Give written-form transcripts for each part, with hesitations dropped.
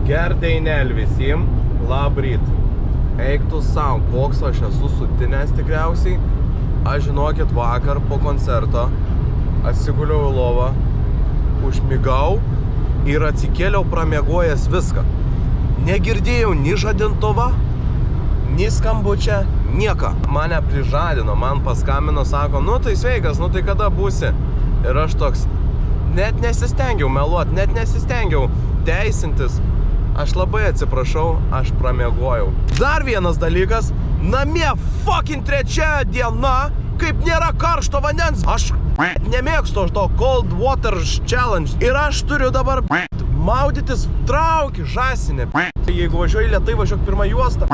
Gerdeinėl visiems, labryt. Eiktų sau, koks aš esu sutinęs tikriausiai. Aš žinokit, vakar po koncerto atsiguliau į lovą, užmigau ir atsikėliau pramiegojęs viską. Negirdėjau nei žadintuvą, nei skambučia, nieko. Mane prižadino, man paskambino, sako, nu tai sveikas, nu tai kada būsi? Ir aš toks, net nesistengiau meluot, net nesistengiau teisintis. Aš labai atsiprašau, aš pramiegojau. Dar vienas dalykas, namie fucking 3 diena, kaip nėra karšto vandens. Aš nemėgstu to cold water challenge. Ir aš turiu dabar maudytis traukį, žąsinę. Jeigu važiuoju lėtai, važiuok pirmą juostą.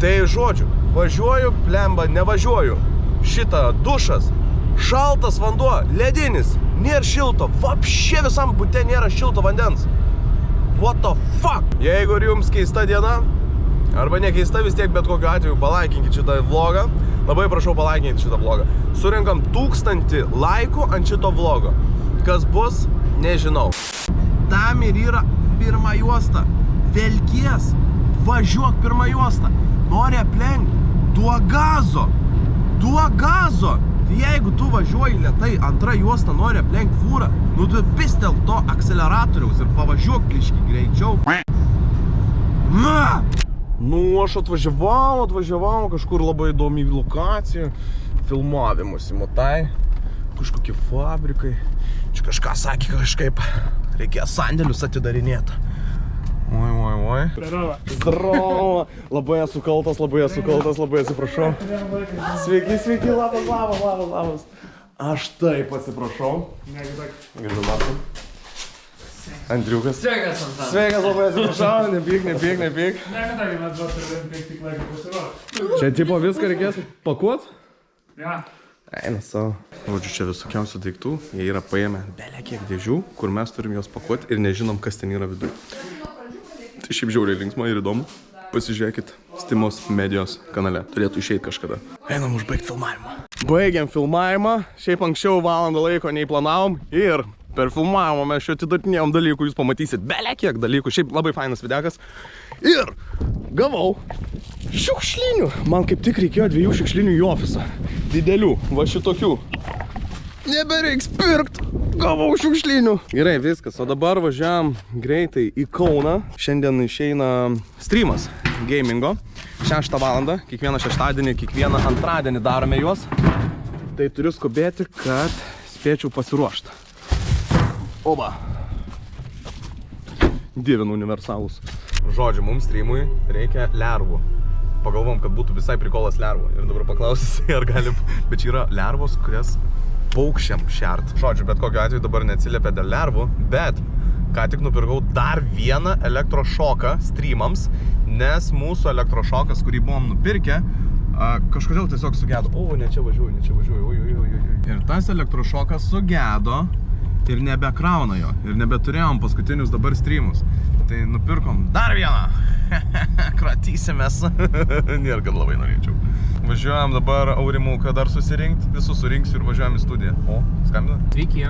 Tai žodžiu, važiuoju, plemba, nevažiuoju. Šitą dušas, šaltas vanduo, ledinis, nėra šilto. Vapšė visam bute nėra šilto vandens. What the fuck? Jeigu ir jums keista diena, arba nekeista, vis tiek bet kokiu atveju palaikinkit šitą vlogą. Labai prašau palaikinkit šitą vlogą. Surinkam 1000 laikų ant šito vlogo. Kas bus, nežinau. Tam ir yra pirma juosta. Velkies, važiuok pirmą juostą. Nori aplenkti, duok gazo. Duok gazo. Tai jeigu tu važiuoji lėtai, antra juosta nori aplenkti fūrą, nu tu pistel to akceleratoriaus ir pavažiuok pliškį greičiau. Na! Nu, aš atvažiavau kažkur labai įdomi lokacija, filmavimusi, matai, kažkokie fabrikai. Čia kažką sakė, kažkaip reikės sandėlius atidarinėti. Oi. Zdravo. Labai esu kaltas, labai atsiprašau. Sveiki, labas. Aš taip atsiprašau. Galiu matyti. Andriukas. Sveikas, labai atsiprašau, nepyk. Čia tipo viską reikės pakuot? Ja. Eina savo. Žodžiu, čia visokiausių daiktų. Jie yra paėmę belę kiek dėžių, kur mes turim juos pakuoti ir nežinom, kas ten yra viduje. Tai šiaip žiauriai linksma ir įdomu. Pasižiūrėkit Stimos medijos kanale. Turėtų išeiti kažkada. Einam užbaigti filmavimą. Baigiam filmavimą. Šiaip anksčiau valandą laiko nei planavom. Ir per filmavimą mes šio atidarinėjom dalykų. Jūs pamatysit belę kiek dalykų. Šiaip labai fainas videkas. Ir gavau šiukšlinių. Man kaip tik reikėjo 2 šiukšlinių į ofisą. Didelių. Va šitokių. Nebereiks pirkt. Gavau šiukšlinių. Gerai, viskas. O dabar važiavam greitai į Kauną. Šiandien išeina streamas gamingo. 6 valandą. Kiekvieną šeštadienį, kiekvieną antradienį darome juos. Tai turiu skubėti, kad spėčiau pasiruošti. Oba. Dievinu universalus. Žodžiu, mums streamui reikia lervų. Pagalvom, kad būtų visai prikolas lervų. Ir dabar paklausysi, ar galim. Bet čia yra lervos, kurias paukščiam šert. Žodžiu, bet kokiu atveju dabar neatsiliepia dėl lervų, bet ką tik nupirkau dar vieną elektrošoką streamams, nes mūsų elektrošokas, kurį buvom nupirkę, kažkodėl tiesiog sugedo. O, ne čia važiuoju. Ir tas elektrošokas sugedo ir nebekrauna jo. Ir nebeturėjom paskutinius dabar streamus. Tai nupirkom dar vieną. Kratysimės. Nėra, kad labai norėčiau. Važiuojam dabar Aurimuką dar susirinkti. Visus surinksiu ir važiuojam į studiją. O, skambina? Sveiki.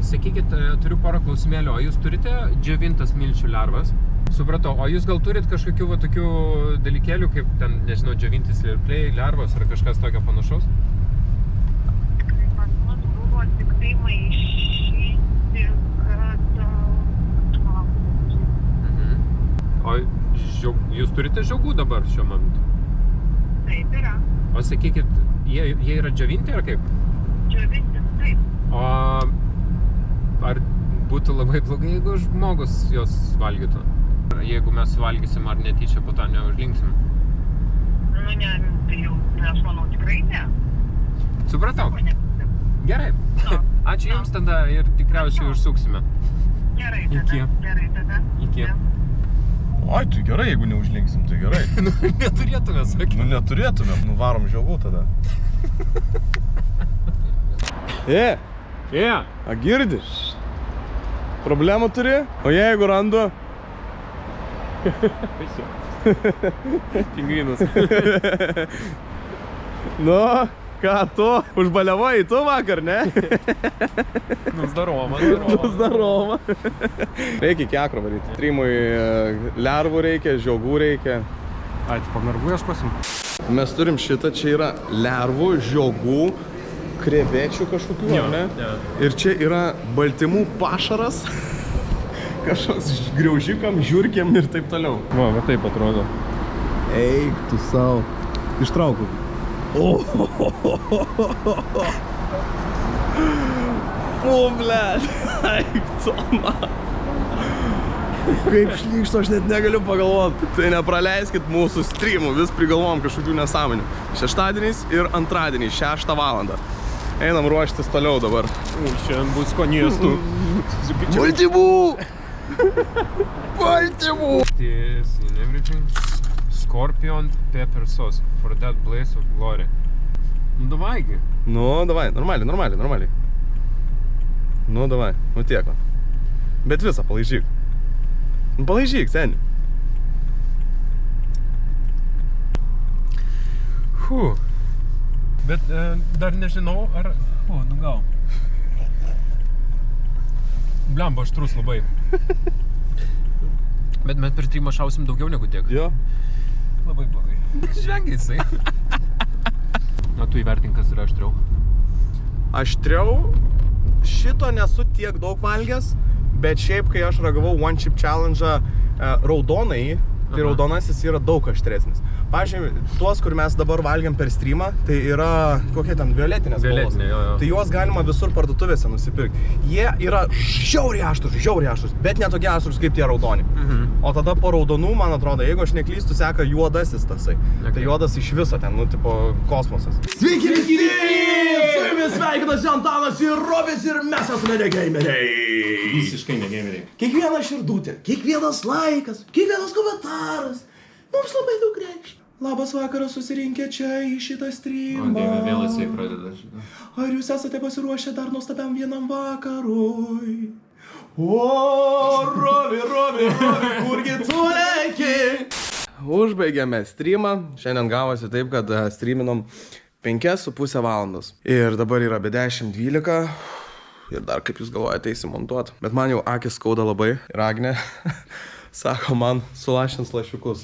Sakykit, turiu porą klausimėlių. O jūs turite džiovintas milčių lervas? Supratau. O jūs gal turit kažkokių va tokių dalykėlių, kaip ten, nežinau, džiovintis lirpliai, lervos ar kažkas tokio panašaus? Pas mus buvo tik tai maišyti, kad... O jūs turite žiogų dabar šiuo momentu? Taip yra. O sakykit, jie yra džiovinti ar kaip? Džiovintis, taip. O ar būtų labai blogai, jeigu žmogus jos valgytų? Jeigu mes valgysim, ar netyčia po to neužlinksim? Nu ne, tai jau, aš manau, tikrai ne. Supratau. Gerai. Ačiū Jums tada ir tikriausiai užsuksime. Gerai Iki. tada. Iki. Ai, tai gerai, jeigu neužlinksim, tai gerai. Neturėtume, sakyti. Nu, neturėtume. Nuvarom žiogų tada. A girdi? Problemų turi? O jeigu randu? Pingvinus. Nu, Ką tu? Užbaliavai tu vakar, ne? Zdaroma. Zdaroma. Reikia iki akro varyti. Trimui lervų reikia, žiogų reikia. Ai, tipo mergų ieškosim. Mes turim šitą, čia yra lervų, žiogų, krevečių kažkokių, ne? Ir čia yra baltymų pašaras. Kažkoks griaužikam, žiurkėm ir taip toliau. Va taip atrodo. Eik tu savo. Ištrauku. Blėt. Eik tu, man. Kaip šlykšta, aš net negaliu pagalvoti. Tai nepraleiskit mūsų streamų, vis prigalvom kažkokių nesąmonių. Šeštadieniais ir antradieniais, 6 valandą. Einam ruoštis toliau dabar. Šiandien bus skonėstų. Baltymų! Baltymų! This in everything. Scorpion pepper sauce for that blaze of glory. Nu, davaigi. Nu, davai, normaliai. Nu, davai, nu tiek. Bet visą palaižyk. Nu, palaižyk, seni. Bet dar nežinau, ar... Nu gal. Blemba, aštrus labai. Bet mes per streamą šausim daugiau negu tiek. Jo. Labai blogai. Žvengia jisai. Na, tu įvertink, kas yra aštriau. Aštriau, šito nesu tiek daug valgęs, bet šiaip, kai aš ragavau One Chip Challenge raudonai, tai raudonasis yra daug aštresnis. Pavyzdžiui, tuos, kur mes dabar valgiam per streamą, tai yra kokie ten violetinės spalvos. Tai juos galima visur parduotuvėse nusipirkti. Jie yra žiauriai aštrus, bet ne tokie aštrus kaip tie raudoni. O tada po raudonų, man atrodo, jeigu aš neklystu, seka juodasis tasai. Tai juodas iš viso ten, nu, tipo kosmosas. Sveiki visi! Su jumis sveikinasi Antanas ir Robis ir mes esame negameriai. Visiškai negameriai. Kiekviena širdutė, kiekvienas laikas, kiekvienas komentaras mums labai daug reikš. Labas vakaras susirinkę čia į šitą streamą. O Dieve, vėl jisai pradeda šitą. Ar jūs esate pasiruošę dar nuostabiam vienam vakarui? O, Robi, kurgi tu leki? Užbaigėme streamą. Šiandien gavosi taip, kad streaminom 5,5 valandos. Ir dabar yra be 10:12. Ir dar, kaip jūs galvojate, įsimontuot. Bet man jau akis skauda labai. Ir Agnė sako, man sulašins lašiukus.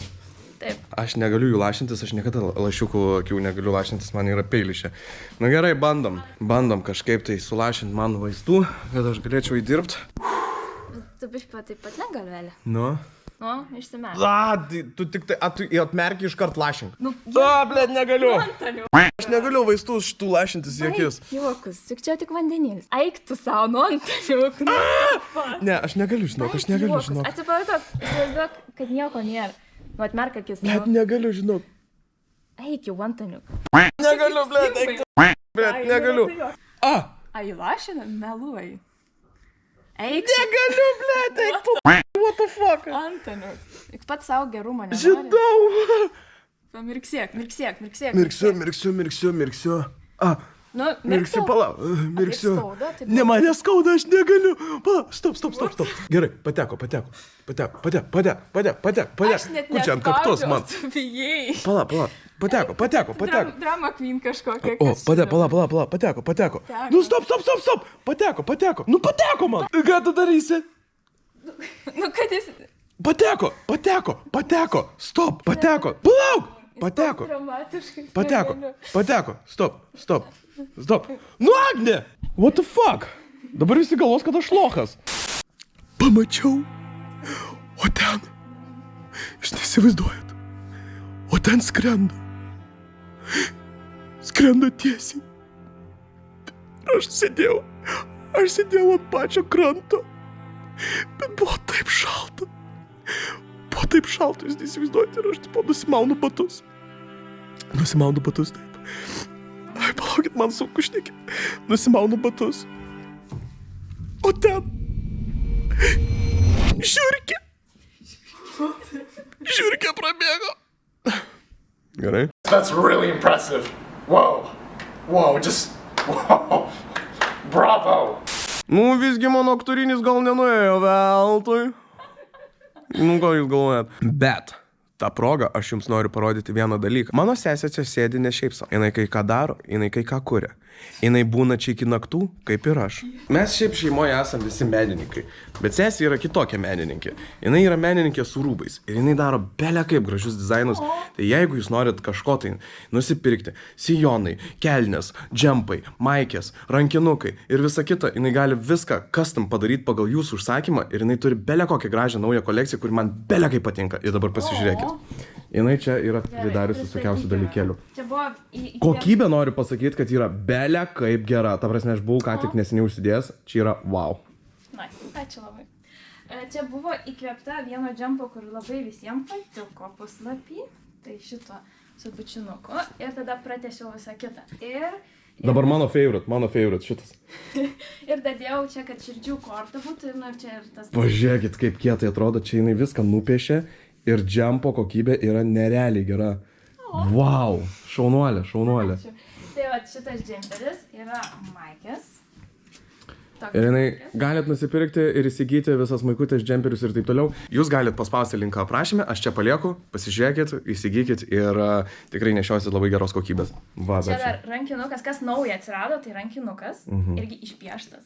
Taip. Aš negaliu jų lašintis, aš niekada lašiukų akių negaliu lašintis, man yra peilišė. Na gerai, bandom kažkaip tai sulašinti man vaistų, kad aš galėčiau įdirbti. Tu bišpa taip pat negalvelė. Nu? Nu, išsimerk. Tu tik tai, tu atmerki iškart lašink. Nu, blėt, negaliu. Antoniu. Aš negaliu vaistų šitų lašintis į akis. Juokus, juk čia tik vandenilis. Eik tu savo, nu Antoniu. Ne, aš negaliu, žinok, aš negaliu, žinok. Atsipalaiduok, įsivaizduok, kad nieko nėra. Nu, atmerk akis. Net negaliu, žinok. Eik jau, Antoniu. Negaliu, blėt, eik. Blėt, negaliu. Ai, lašina, meluoji. Eik. Negaliu, blėt, eik tu. What the fuck? Antoniu. Juk pats savo gerumą nenori. Žinau. Mirksėk. Mirksiu. Nu, Mirksiu, palauk, mirksiu. skauda, tai Ne, man neskauda, aš negaliu. Palauk, stop. Gerai, pateko. Aš net Kur čia ant kaktos man? Tu bijai. Palauk, pateko. Drama queen kažkokia. O, palauk, pateko. Nu, stop. Pateko. Nu, pateko man. Ką tu darysi? Nu, kad jis... Pateko. Stop, pateko. Palauk. Pateko. Dramatiškai. Pateko. Stop. Nu, Agnė! What the fuck? Dabar visi galvos, kad aš lochas. Pamačiau. O ten. Jūs neįsivaizduojat. O ten skrenda. Skrenda tiesiai. Aš sėdėjau ant pačio kranto. Bet buvo taip šalta. Jūs neįsivaizduojate, ir aš tipo nusimaunu batus, taip. Ai, palaukit, man sunku šnekėti. Nusimaunu batus. O ten... Žiurkė prabėgo. Gerai. That's really impressive. Whoa. Bravo. Nu, visgi mano aktorinis gal nenuėjo veltui. Nu, ką jūs galvojat? Bet tą progą aš jums noriu parodyti vieną dalyką. Mano sesė čia sėdi ne šiaip savo. Jinai kai ką daro, jinai kai ką kuria. Jinai būna čia iki naktų, kaip ir aš. Mes šiaip šeimoje esame visi menininkai, bet sesė yra kitokia menininkė. Jinai yra menininkė su rūbais ir jinai daro bele kaip gražius dizainus. Tai jeigu jūs norit kažko tai nusipirkti, sijonai, kelnes, džempai, maikės, rankinukai ir visa kita, jinai gali viską custom padaryti pagal jūsų užsakymą ir jinai turi bele kokią gražią naują kolekciją, kuri man bele kaip patinka. Ir dabar pasižiūrėkit. Jinai čia yra pridariusi visokiausių dalykėlių. Čia buvo Kokybė noriu pasakyti, kad yra bele kaip gera. Ta prasme, aš buvau ką tik neseniai užsidėjęs. Čia yra wow. Nice. Ačiū labai. Čia buvo įkvėpta vieno džempo, kur labai visiems patiko puslapį. Tai šito su bučinuku. Ir tada pratęsiau visą kitą. Dabar mano favorite šitas. Ir dadėjau čia, kad širdžių korta būtų. Ir čia ir tas... Pažiūrėkit, kaip kietai atrodo. Čia jinai viską nupiešė. Ir džempo kokybė yra nerealiai gera. Wow. Šaunuolė. Ačiū. Tai va, šitas džemperis yra maikės. Ir jinai galit nusipirkti ir įsigyti visas maikutės džemperius ir taip toliau. Jūs galit paspausti linką aprašyme, aš čia palieku, pasižiūrėkit, įsigykit ir tikrai nešiosit labai geros kokybės. Va, Čia dar rankinukas, kas nauja atsirado, tai rankinukas, irgi išpieštas.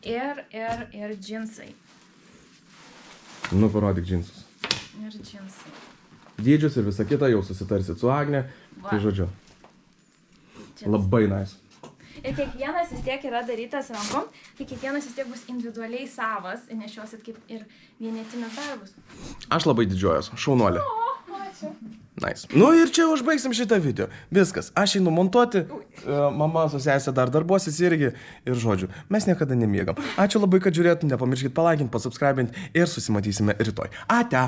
Ir džinsai. Nu, parodyk džinsus. Ir džinsai. Dydžius ir visa kita jau susitarsit su Agne. Tai žodžiu. Labai nice. Ir kiekvienas vis tiek yra darytas rankom, tai kiekvienas vis tiek bus individualiai savas ir nešiosit kaip ir vienetinius darbus. Aš labai didžiuojuosi. Šaunuolė. Ačiū. Nice. Nu ir čia užbaigsim šitą video. Viskas. Aš einu montuoti. Mama su sesė dar darbuosis irgi. Ir žodžiu, mes niekada nemiegam. Ačiū labai, kad žiūrėtum. Nepamirškit palaikinti, pasubscribinti ir susimatysime rytoj. Ate.